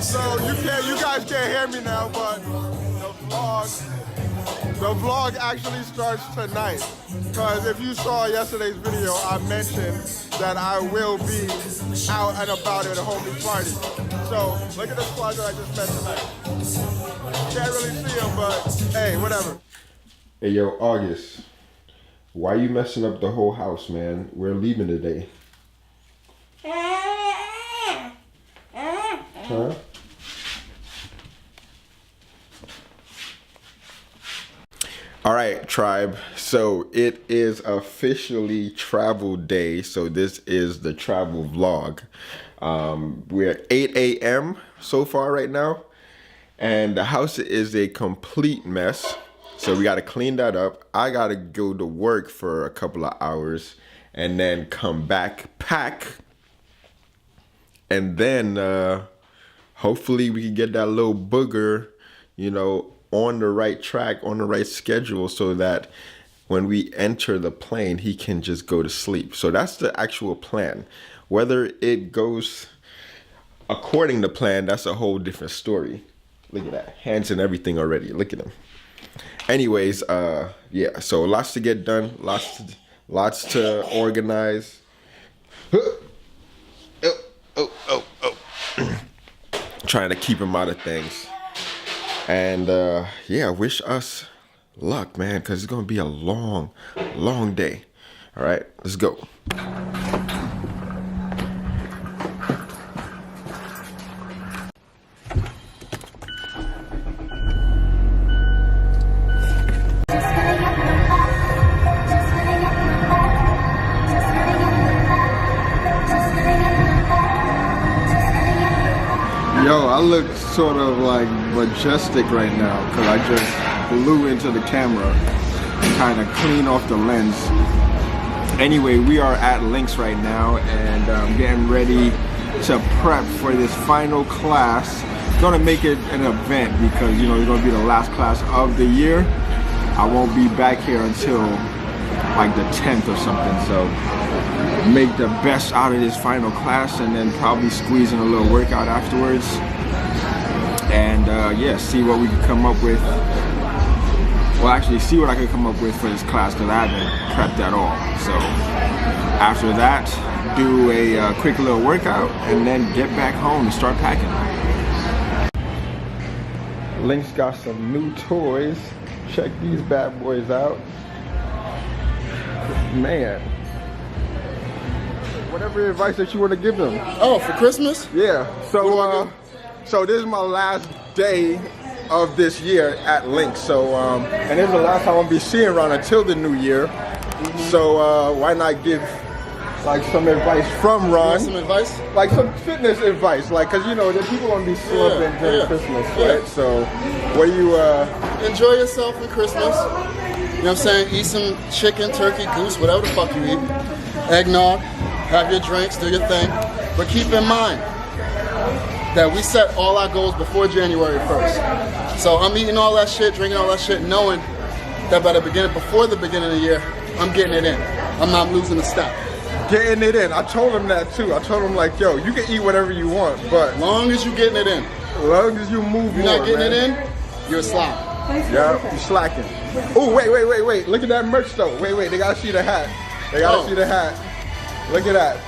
So you guys can't hear me now, but the vlog actually starts tonight. Because if you saw yesterday's video, I mentioned that I will be out and about at a homie party. So look at the squad that I just met tonight. Can't really see them, but hey, whatever. Hey, yo, August. Why you messing up the whole house, man? We're leaving today. Huh? All right, tribe. So it is officially travel day. So this is the travel vlog. We're at 8 a.m. so far right now. And the house is a complete mess. So we got to clean that up. I got to go to work for a couple of hours and then come back, pack. And then hopefully we can get that little booger, you know, on the right track, on the right schedule, so that when we enter the plane, he can just go to sleep. So that's the actual plan. Whether it goes according to plan, that's a whole different story. Look at that, hands and everything already. Look at them. Anyways, yeah, so lots to get done, lots to organize. Trying to keep him out of things. And yeah, wish us luck, man, because it's gonna be a long day. All right, let's go. Yo, I look sort of like majestic right now because I just blew into the camera, kind of clean off the lens. Anyway, we are at Lynx right now and I'm getting ready to prep for this final class. Gonna make it an event because, you know, it's gonna be the last class of the year. I won't be back here until like the 10th or something, so make the best out of this final class and then probably squeeze in a little workout afterwards. And yeah, see what we can come up with. Well, actually see what I can come up with for this class because I haven't prepped at all. So after that, do a quick little workout and then get back home and start packing. Link's got some new toys. Check these bad boys out. Man. Whatever advice that you want to give them. Oh, for Christmas? Yeah. So so this is my last day of this year at Lynx. So and this is the last time I'll be seeing Ron until the new year. So why not give like some advice from Ron? Some advice? Like some fitness advice, like, cause you know the people gonna be slumping during Christmas, right? So what do you enjoy yourself for Christmas? You know what I'm saying? Eat some chicken, turkey, goose, whatever the fuck you eat. Eggnog. Have your drinks, do your thing, but keep in mind that we set all our goals before January 1st. So I'm eating all that shit, drinking all that shit, knowing that before the beginning of the year, I'm getting it in. I'm not losing a step. Getting it in. I told him that too. I told him like, yo, you can eat whatever you want, but as long as you're getting it in. As long as you move You're more, not getting man. it in, you're a slob. Yeah, you're slacking. Oh, wait. Look at that merch though. Wait, they gotta see the hat. They gotta see the hat. Look at that.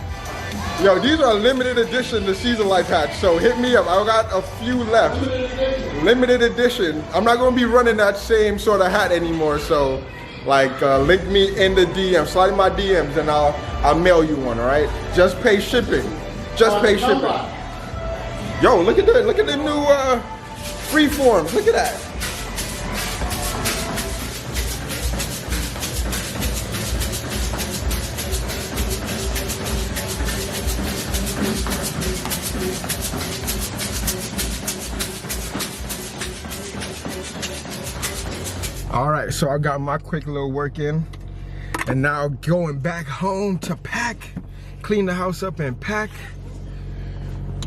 Yo, these are limited edition, the Season Life hats, so hit me up. I got a few left. Limited edition. I'm not gonna be running that same sort of hat anymore, so like link me in the DM, slide in my DMs and I'll mail you one, all right? Just pay shipping. Just pay shipping. Yo, look at the new freeforms. Look at that. All right, so I got my quick little work in and now going back home to pack, clean the house up and pack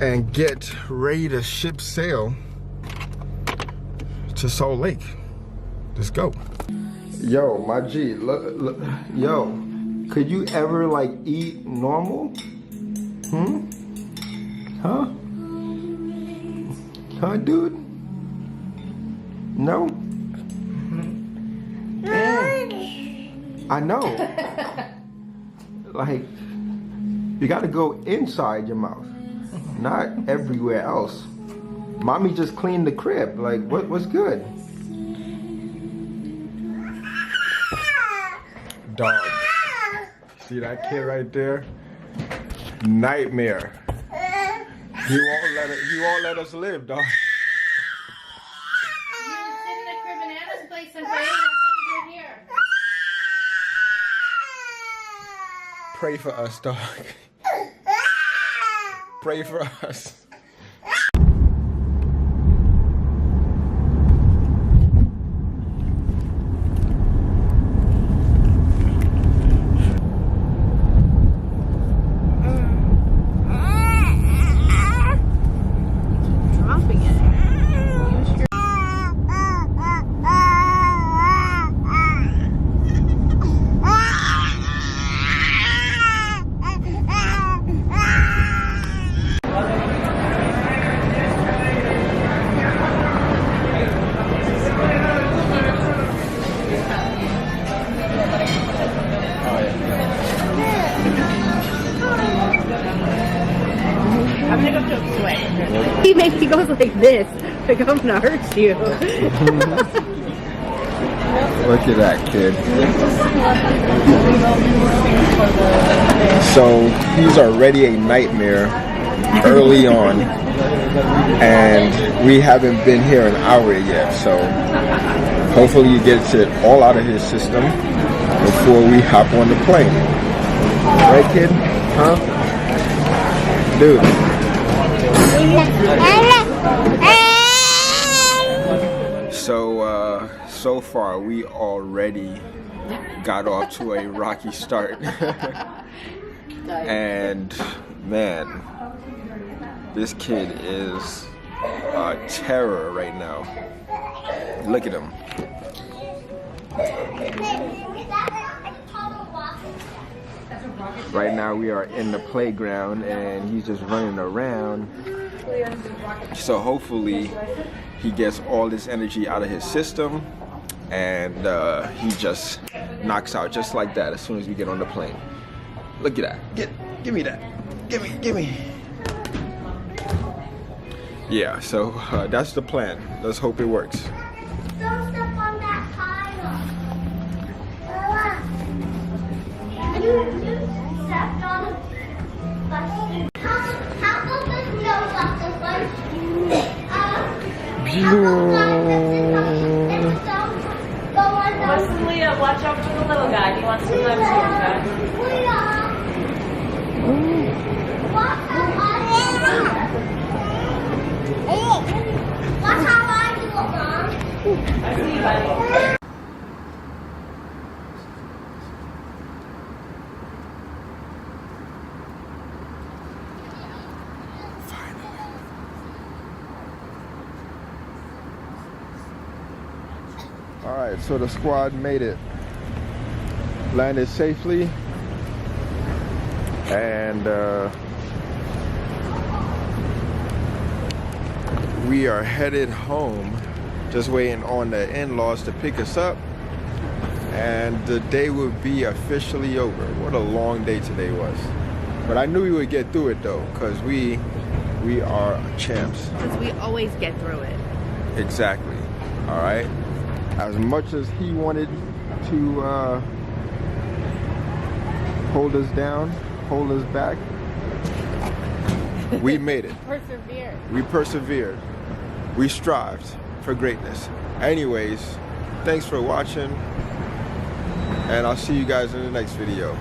and get ready to ship sail to Salt Lake. Let's go. Yo, my G, look, yo, could you ever like eat normal? Huh? Huh, dude? No? I know. Like, you gotta go inside your mouth, not everywhere else. Mommy just cleaned the crib. Like, what's good? Dog. See that kid right there? Nightmare. He won't let us live, dog. You sit in the crib in Anna's place and pray. That's what you do here. Pray for us, dog. Pray for us. Dropping it. I'm gonna go to a sweat. He makes he goes like this. Like I'm gonna hurt you. Look at that kid. So he's already a nightmare early on, and we haven't been here an hour yet. So hopefully he gets it all out of his system before we hop on the plane. Right, kid? Huh? Dude. So far we already got off to a rocky start. And man, this kid is a terror right now. Look at him. Right now we are in the playground and he's just running around. So hopefully he gets all this energy out of his system and he just knocks out just like that as soon as we get on the plane. Look at that. Give me that. Give me. Yeah, so that's the plan. Let's hope it works. Don't step on that pile. You stepped on a bus. How about there's no buses? Listen, Leah, watch out for the little guy. He wants to live too, okay? Watch how I do it, Mom. I see you, buddy. Alright, so the squad made it. Landed safely. And we are headed home. Just waiting on the in-laws to pick us up. And the day will be officially over. What a long day today was. But I knew we would get through it though, because we are champs. Because we always get through it. Exactly. Alright. As much as he wanted to hold us down, hold us back, we made it. Persevered. We persevered. We strived for greatness. Anyways, thanks for watching, and I'll see you guys in the next video.